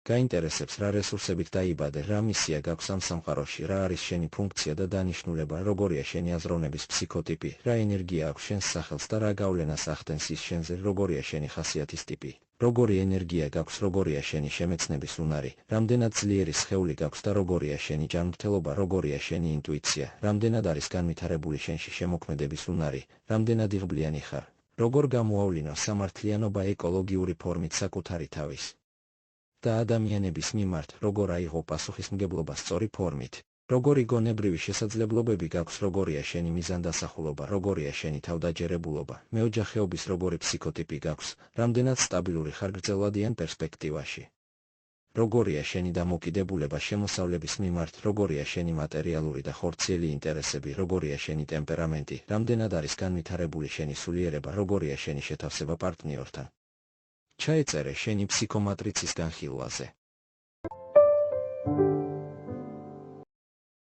გაინტერესებს რა რესურსებით დაიბადე, რა მისია გაქვს ამ სამყაროში, რა არის შენი ფუნქცია და დანიშნულება, როგორია შენი აზროვნების ფსიქოტიპი, რა ენერგია აქვს შენს სახელს და რა გავლენას ახდენს ის შენზე, როგორია შენი ხასიათის ტიპი, როგორი ენერგია გაქვს, როგორია შენი შემეცნების უნარი, რამდენად ძლიერი სხეული გაქვს და როგორია შენი ჯანმრთელობა, როგორია შენი ინტუიცია, რამდენად არის განვითარებული შენში შემოქმედების უნარი, რამდენად იღბლიანი ხარ, როგორ გამოავლინო სამართლიანობა ეკოლოგიური ფორმით საკუთარი თავის და ადამიანების მიმართ, როგორ აიღო პასუხისმგებლობა სწორი ფორმით, როგორი გონებრივი შესაძლებლობები გაქვს, როგორია შენი მიზანდასახულობა, როგორია შენი თავდაჯერებულობა, მეოჯახეობის როგორი ფსიქოტიპი გაქვს, რამდენად სტაბილური ხარ გრძელვადიან პერსპექტივაში. როგორია შენი დამოკიდებულება შემოსავლების მიმართ, როგორია შენი მატერიალური და ხორციელი ინტერესები, როგორია შენი ტემპერამენტი, რამდენად არის განვითარებული შენი სულიერება, როგორია შენი შეთავსება პარტნიორთან. ჩაეწერე შენი ფსიქომატრიცის განხილვაზე.